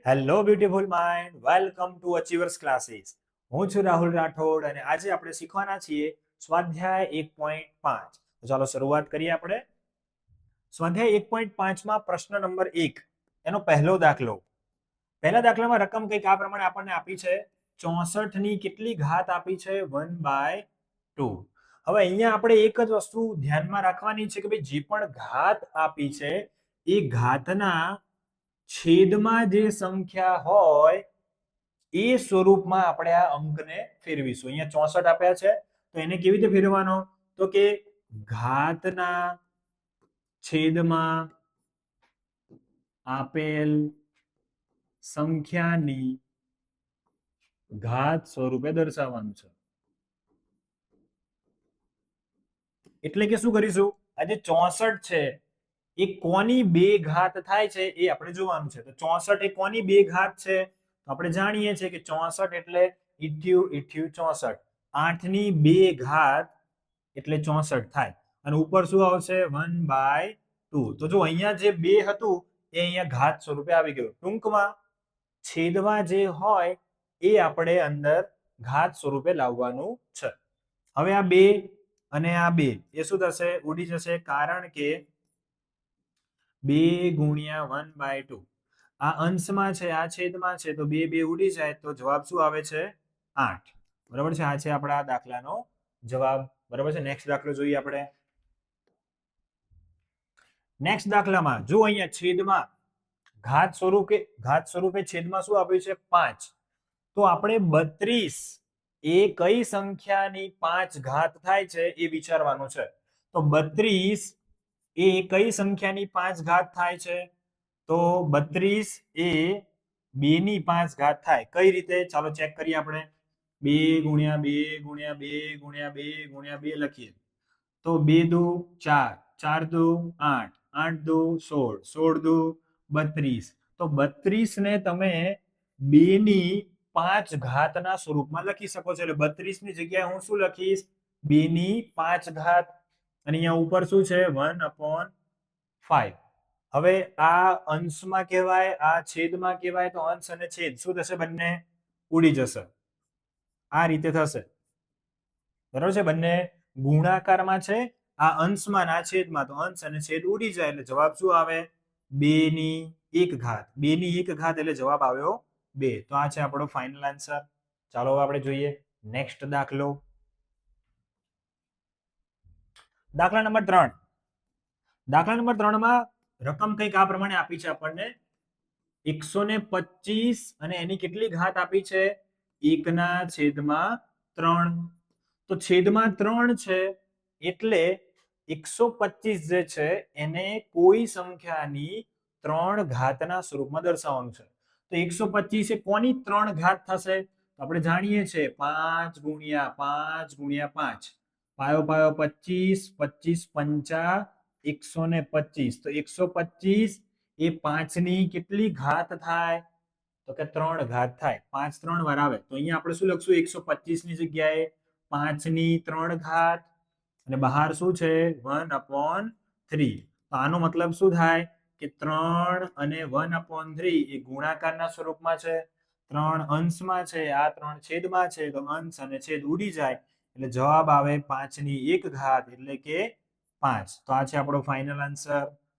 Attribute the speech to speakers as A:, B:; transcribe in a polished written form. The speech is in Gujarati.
A: Hello beautiful mind, welcome to achievers classes. હું છું રાહુલ રાઠોડ અને આજે આપણે શીખવાના છીએ સ્વાધ્યાય 1.5. તો ચાલો શરૂઆત કરીએ આપણે. સ્વાધ્યાય 1.5માં પ્રશ્ન નંબર 1 એનો પહેલો દાખલો. પહેલા દાખલામાં રકમ કંઈક આ પ્રમાણે આપણને આપી છે. 64 ની કેટલી ઘાત આપી છે? 1/2. હવે અહીંયા આપણે એક જ વસ્તુ ધ્યાનમાં રાખવાની છે કે ભાઈ જે પણ ઘાત આપી છે એ ઘાતના છેદમાં જે સંખ્યા હોય એ સ્વરૂપમાં આપણે આ અંકને ફેરવીશું. અહીંયા 64 આપ્યા છે તો એને કેવી રીતે ફેરવવાનો? તો કે ઘાતના છેદમાં આપેલ સંખ્યાની ઘાત સ્વરૂપે દર્શાવવાનું છે. એટલે કે શું કરીશું? આ જે 64 છે એ કોની બે ઘાત થાય છે એ આપણે જોવાનું છે. તો 64 એ કોની બે ઘાત છે? તો આપણે જાણીએ છીએ કે 64 એટલે 64. 8 ની બે ઘાત એટલે 64 થાય. અને ઉપર શું આવશે? 1/2. તો જો અહીંયા જે બે હતું એ અહીંયા ઘાત સ્વરૂપે આવી ગયું. ટૂંકમાં છેદમાં જે હોય એ આપણે અંદર ઘાત સ્વરૂપે લાવવાનું છે. હવે આ બે અને આ બે એ શું થશે? ઉડી જશે, કારણ કે 2 ગુણ્યા 1/2. આ અંશમાં છે, આ છેદમાં છે, તો બે બે ઉડી જાય તો જવાબ શું આવે છે? 8. બરાબર છે? આ છે આપણા દાખલાનો જવાબ. બરાબર છે? નેક્સ્ટ દાખલો જોઈએ આપણે. નેક્સ્ટ દાખલામાં જો અહીંયા છેદમાં ઘાત સ્વરૂપે છેદમાં શું આપ્યું છે? 5. તો આપણે 32 એ કઈ સંખ્યાની 5 ઘાત થાય છે એ વિચારવાનું છે. તો 32 એ કઈ સંખ્યાની 5 ઘાત થાય છે? તો 32 એ 2 ની 5 ઘાત થાય. કઈ રીતે? ચાલો ચેક કરીએ આપણે. 2 ગુણ્યા 2 ગુણ્યા 2 ગુણ્યા 2 ગુણ્યા 2 લખીએ તો 2 દુ 4, 4 દુ 8, 8 દુ 16, 16 દુ 32. તો 32 ને તમે 2 ની 5 ઘાતના સ્વરૂપમાં લખી શકો છો. એટલે 32 ની જગ્યાએ હું શું લખીશ? 2 ની 5 ઘાત. અને અહીંયા ઉપર શું છે? 1/5. હવે આ અંશમાં કહેવાય, આ છેદમાં કહેવાય. તો અંશ અને છેદ શું થશે? બંને ઉડી જશે. આ રીતે થશે. બરાબર છે? બંને ગુણાકારમાં છે, આ અંશમાં ના છેદમાં, તો અંશ અને છેદ ઉડી જાય એટલે જવાબ શું આવે? 2 ની 1 ઘાત. 2 ની 1 ઘાત એટલે જવાબ આવ્યો 2. તો આ છે આપણો ફાઇનલ આન્સર. ચાલો આપણે જોઈએ નેક્સ્ટ દાખલો. દાખલા નંબર 3. દાખલા નંબર 3 માં રકમ કંઈક આ પ્રમાણે આપી છે આપણને. 125 અને એની કેટલી ઘાત આપી છે? 1/3. તો છેદમાં 3 છે એટલે 125 જે છે એને કોઈ સંખ્યાની 3 ઘાતના સ્વરૂપમાં દર્શાવવાનું છે. તો 125 એ કોની 3 ઘાત થશે? આપણે જાણીએ છીએ 5 ગુણ્યા 5 ગુણ્યા 5. પાયો પાયો 25, 25 પંચા 125. તો 125 એ 5 ની કેટલી ઘાત થાય? તો કે 3 ઘાત થાય. 5 3 વાર આવે તો અહીંયા આપણે શું લખશું? 125 ની જગ્યાએ 5 ની 3 ઘાત અને બહાર શું છે? 1/3. તો આનો મતલબ શું થાય? કે 3 અને 1/3 એ ગુણાકારના સ્વરૂપમાં છે. 3 અંશમાં છે, આ 3 છેદમાં છે, તો અંશ અને છેદ ઉડી જાય એટલે જવાબ આવે 5 ની 1 ઘાત એટલે કે 5. તો આ છે આપણો ફાઇનલ આન્સર.